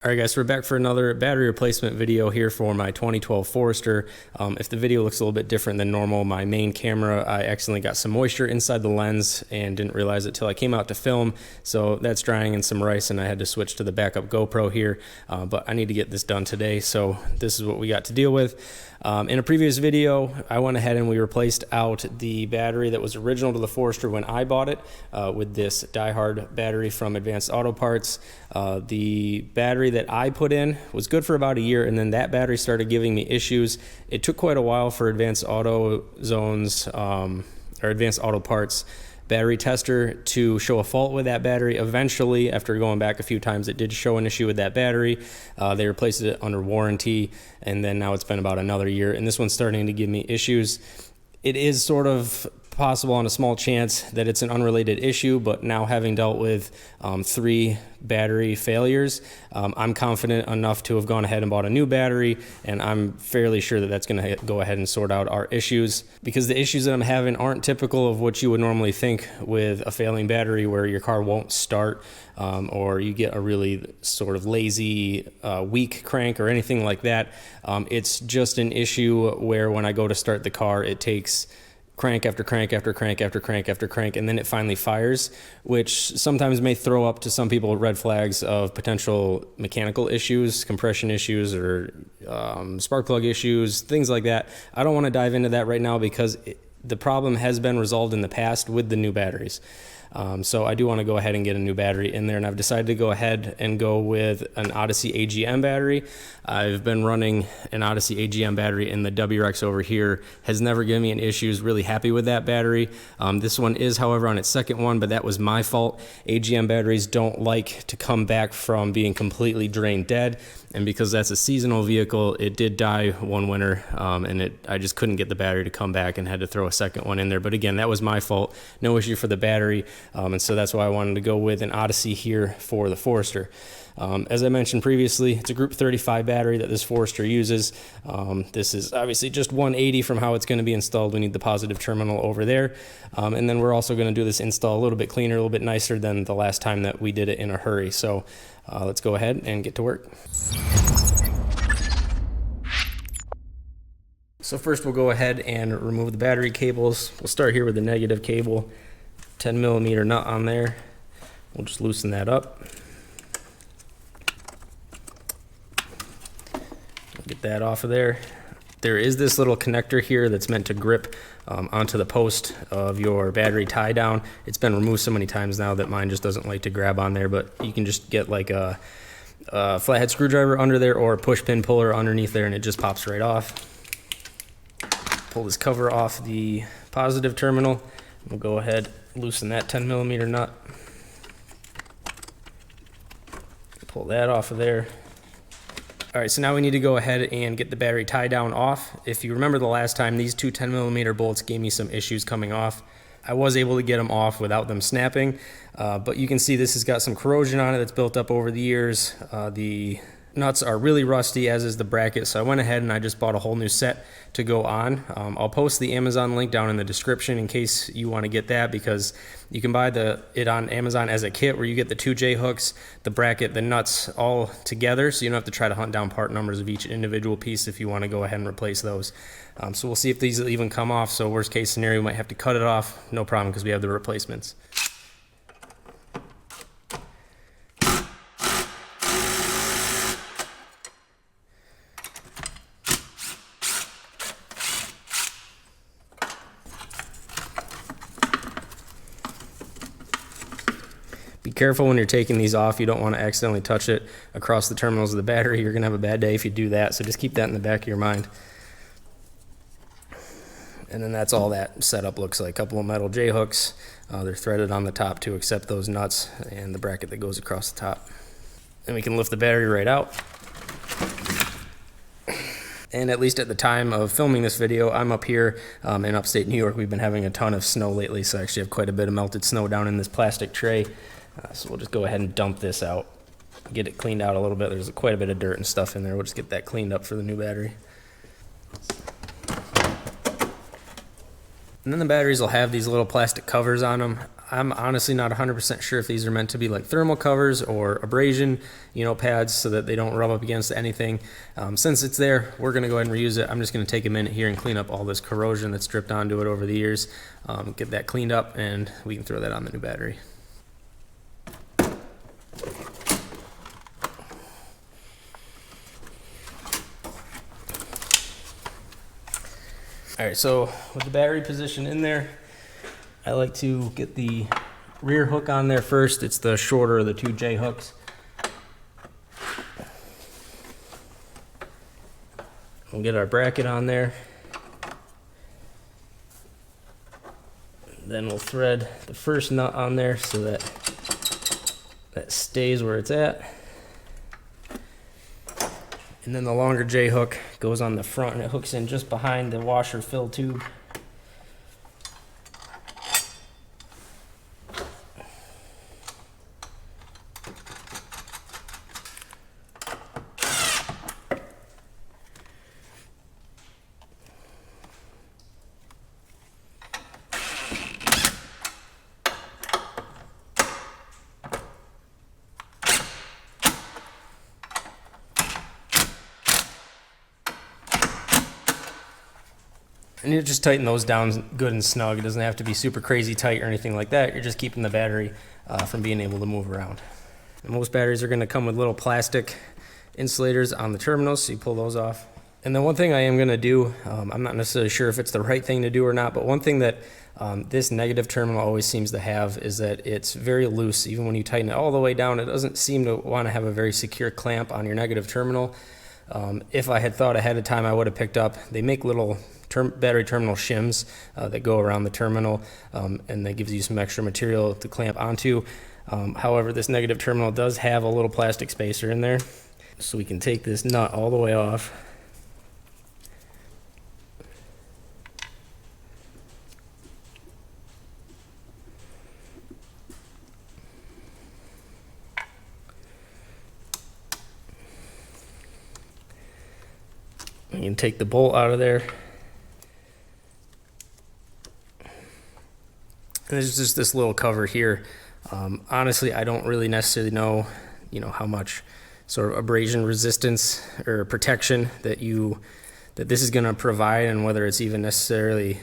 Alright guys, so we're back for another battery replacement video here for my 2012 Forester. If the video looks a little bit different than normal, my main camera, I accidentally got some moisture inside the lens and didn't realize it till I came out to film. So that's drying in some rice and I had to switch to the backup GoPro here. But I need to get this done today, so this is what we got to deal with. In a previous video, I went ahead and we replaced out the battery that was original to the Forester when I bought it with this Die-Hard battery from Advanced Auto Parts. The battery that I put in was good for about a year, and then that battery started giving me issues. It took quite a while for Advanced Auto Zones or Advanced Auto Parts battery tester to show a fault with that battery. Eventually, after going back a few times, it did show an issue with that battery. They replaced it under warranty, and then now it's been about another year, and this one's starting to give me issues. It is sort of possible on a small chance that it's an unrelated issue, but now having dealt with 3 battery failures, I'm confident enough to have gone ahead and bought a new battery, and I'm fairly sure that that's going to go ahead and sort out our issues, because the issues that I'm having aren't typical of what you would normally think with a failing battery, where your car won't start or you get a really sort of lazy weak crank or anything like that. It's just an issue where when I go to start the car, it takes crank after crank after crank after crank after crank, and then it finally fires, which sometimes may throw up to some people red flags of potential mechanical issues, compression issues, or spark plug issues, things like that. I don't want to dive into that right now because the problem has been resolved in the past with the new batteries. So I do want to go ahead and get a new battery in there, and I've decided to go ahead and go with an Odyssey AGM battery. I've been running an Odyssey AGM battery, and the WRX over here has never given me any issues. Really happy with that battery. This one is, however, on its second one, but that was my fault. AGM batteries don't like to come back from being completely drained dead, and because that's a seasonal vehicle, it did die one winter, and I just couldn't get the battery to come back and had to throw a second one in there. But again, that was my fault. No issue for the battery. And so that's why I wanted to go with an Odyssey here for the Forester. As I mentioned previously, it's a Group 35 battery that this Forester uses. This is obviously just 180 from how it's going to be installed. We need the positive terminal over there. And then we're also going to do this install a little bit cleaner, a little bit nicer than the last time that we did it in a hurry. So let's go ahead and get to work. So first we'll go ahead and remove the battery cables. We'll start here with the negative cable. 10mm nut on there. We'll just loosen that up. Get that off of there. There is this little connector here that's meant to grip onto the post of your battery tie down. It's been removed so many times now that mine just doesn't like to grab on there, but you can just get like a flathead screwdriver under there or a push pin puller underneath there, and it just pops right off. Pull this cover off the positive terminal. We'll go ahead, loosen that 10mm nut. Pull that off of there. All right, so now we need to go ahead and get the battery tie down off. If you remember the last time, these 2 10mm bolts gave me some issues coming off. I was able to get them off without them snapping, but you can see this has got some corrosion on it that's built up over the years. The nuts are really rusty, as is the bracket, so I went ahead and I just bought a whole new set to go on. I'll post the Amazon link down in the description in case you want to get that, because you can buy it on Amazon as a kit where you get the 2 J-hooks, the bracket, the nuts all together, so you don't have to try to hunt down part numbers of each individual piece if you want to go ahead and replace those. So we'll see if these will even come off. So worst case scenario, we might have to cut it off. No problem, because we have the replacements. Be careful when you're taking these off. You don't want to accidentally touch it across the terminals of the battery. You're going to have a bad day if you do that, so just keep that in the back of your mind. And then that's all that setup looks like. A couple of metal J-hooks. They're threaded on the top to accept those nuts, and the bracket that goes across the top. Then we can lift the battery right out. And at least at the time of filming this video, I'm up here in upstate New York. We've been having a ton of snow lately, so I actually have quite a bit of melted snow down in this plastic tray. So we'll just go ahead and dump this out, get it cleaned out a little bit. There's quite a bit of dirt and stuff in there. We'll just get that cleaned up for the new battery. And then the batteries will have these little plastic covers on them. I'm honestly not 100% sure if these are meant to be like thermal covers or abrasion, pads so that they don't rub up against anything. Since it's there, we're going to go ahead and reuse it. I'm just going to take a minute here and clean up all this corrosion that's dripped onto it over the years, get that cleaned up, and we can throw that on the new battery. All right, so with the battery position in there, I like to get the rear hook on there first. It's the shorter of the two J hooks. We'll get our bracket on there. Then we'll thread the first nut on there so that that stays where it's at. And then the longer J hook goes on the front and it hooks in just behind the washer fill tube. And you just tighten those down good and snug. It doesn't have to be super crazy tight or anything like that. You're just keeping the battery from being able to move around. And most batteries are going to come with little plastic insulators on the terminals, so you pull those off. And then one thing I am going to do, I'm not necessarily sure if it's the right thing to do or not, but one thing that this negative terminal always seems to have is that it's very loose. Even when you tighten it all the way down, it doesn't seem to want to have a very secure clamp on your negative terminal. If I had thought ahead of time, I would have picked up, they make little battery terminal shims that go around the terminal, and that gives you some extra material to clamp onto. However, this negative terminal does have a little plastic spacer in there, so we can take this nut all the way off. You can take the bolt out of there. And there's just this little cover here. Honestly, I don't really necessarily know, how much sort of abrasion resistance or protection that this is going to provide, and whether it's even necessarily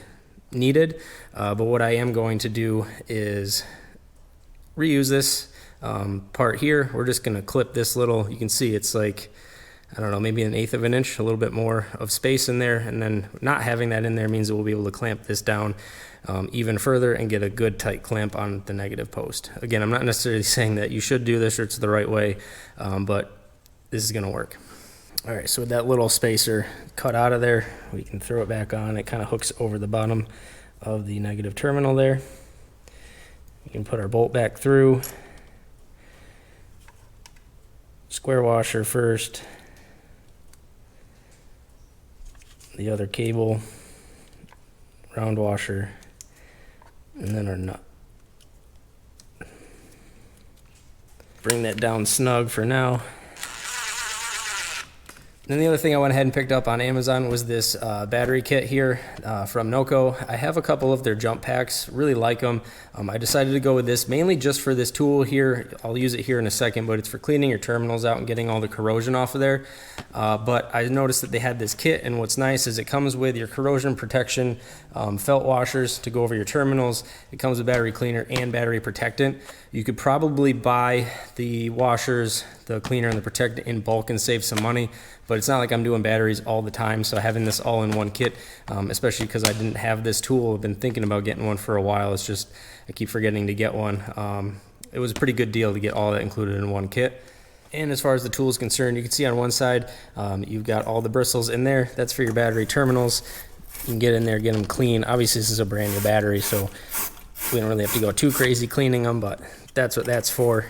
needed. But what I am going to do is reuse this part here. We're just going to clip this little. You can see it's like, I don't know, maybe 1/8 of an inch, a little bit more of space in there. And then not having that in there means that we'll be able to clamp this down even further and get a good tight clamp on the negative post. Again, I'm not necessarily saying that you should do this or it's the right way, but this is going to work. All right, so with that little spacer cut out of there, we can throw it back on. It kind of hooks over the bottom of the negative terminal there. We can put our bolt back through. Square washer first. The other cable, round washer, and then our nut. Bring that down snug for now. Then the other thing I went ahead and picked up on Amazon was this battery kit here from Noco. I have a couple of their jump packs, really like them. I decided to go with this mainly just for this tool here. I'll use it here in a second, but it's for cleaning your terminals out and getting all the corrosion off of there. But I noticed that they had this kit, and what's nice is it comes with your corrosion protection felt washers to go over your terminals. It comes with battery cleaner and battery protectant. You could probably buy the washers, the cleaner, and the protectant in bulk and save some money, but it's not like I'm doing batteries all the time, so having this all in one kit, especially because I didn't have this tool, I've been thinking about getting one for a while. It's just I keep forgetting to get one. It was a pretty good deal to get all that included in one kit. And as far as the tool is concerned, you can see on one side you've got all the bristles in there. That's for your battery terminals. You can get in there, get them clean. Obviously this is a brand new battery, so we don't really have to go too crazy cleaning them, but that's what that's for.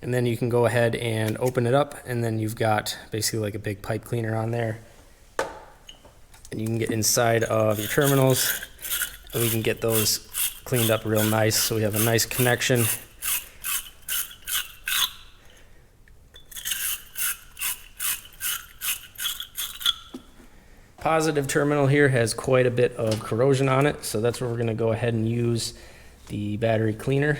And then you can go ahead and open it up, and then you've got basically like a big pipe cleaner on there. And you can get inside of your terminals, and we can get those cleaned up real nice so we have a nice connection. positive terminal here has quite a bit of corrosion on it, so that's where we're going to go ahead and use the battery cleaner.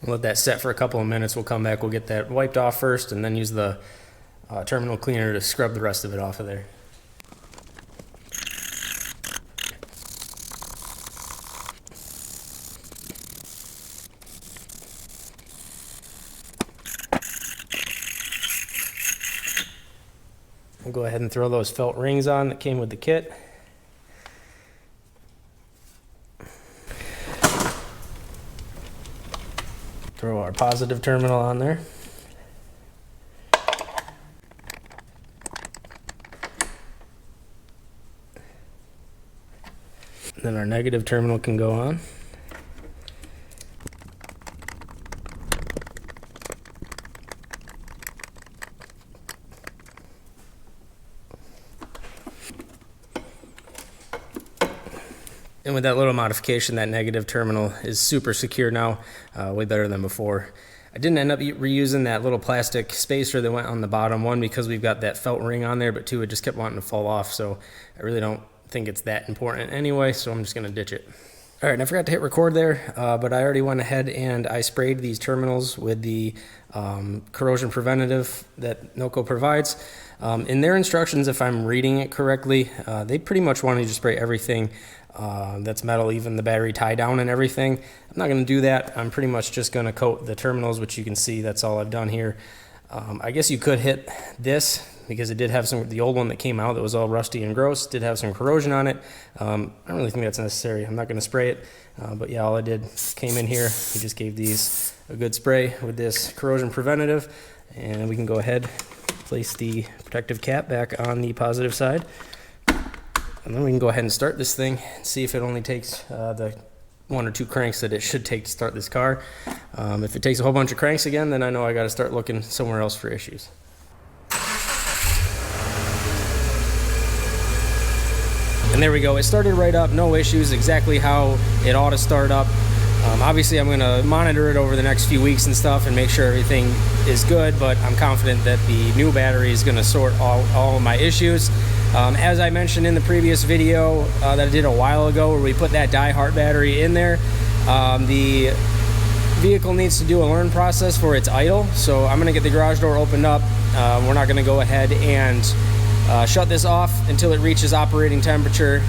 We'll let that set for a couple of minutes. We'll come back, we'll get that wiped off first, and then use the terminal cleaner to scrub the rest of it off of there. We'll go ahead and throw those felt rings on that came with the kit. Throw our positive terminal on there. And then our negative terminal can go on. And with that little modification, that negative terminal is super secure now, way better than before. I didn't end up reusing that little plastic spacer that went on the bottom, one because we've got that felt ring on there, but two, it just kept wanting to fall off, so I really don't think it's that important anyway, so I'm just going to ditch it. All right, and I forgot to hit record there, but I already went ahead and I sprayed these terminals with the corrosion preventative that Noco provides. In their instructions, if I'm reading it correctly, they pretty much want you to spray everything that's metal, even the battery tie down and everything. I'm not going to do that. I'm pretty much just going to coat the terminals, which you can see that's all I've done here. I guess you could hit this because it did have the old one that came out that was all rusty and gross, did have some corrosion on it. I don't really think that's necessary. I'm not going to spray it, but yeah, all I did came in here. We just gave these a good spray with this corrosion preventative, and we can go ahead, place the protective cap back on the positive side. And then we can go ahead and start this thing and see if it only takes the 1 or 2 cranks that it should take to start this car. If it takes a whole bunch of cranks again, then I know I got to start looking somewhere else for issues. And there we go. It started right up, no issues, exactly how it ought to start up. Obviously, I'm going to monitor it over the next few weeks and stuff and make sure everything is good, but I'm confident that the new battery is going to sort all of my issues. As I mentioned in the previous video that I did a while ago where we put that die-hard battery in there, the vehicle needs to do a learn process for its idle, so I'm going to get the garage door opened up. We're not going to go ahead and shut this off until it reaches operating temperature.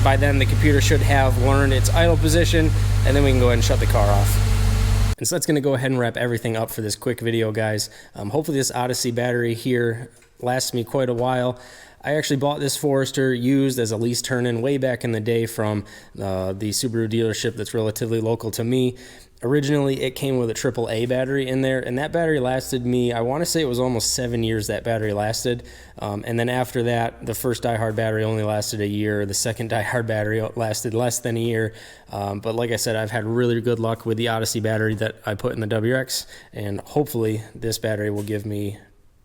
By then the computer should have learned its idle position, and then we can go ahead and shut the car off. And so that's going to go ahead and wrap everything up for this quick video, guys. Hopefully this Odyssey battery here lasts me quite a while. I actually bought this Forester used as a lease turn-in way back in the day from the Subaru dealership that's relatively local to me. Originally, it came with a AAA battery in there, and that battery lasted me, I want to say it was almost 7 years that battery lasted. And then after that, the first die-hard battery only lasted a year. The second die-hard battery lasted less than a year. But like I said, I've had really good luck with the Odyssey battery that I put in the WRX, and hopefully this battery will give me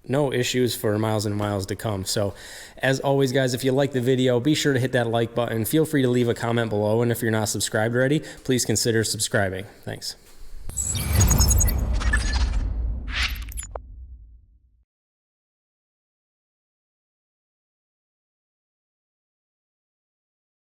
no issues for miles and miles to come. So as always, guys, if you like the video, be sure to hit that like button. Feel free to leave a comment below, and if you're not subscribed already, please consider subscribing. Thanks.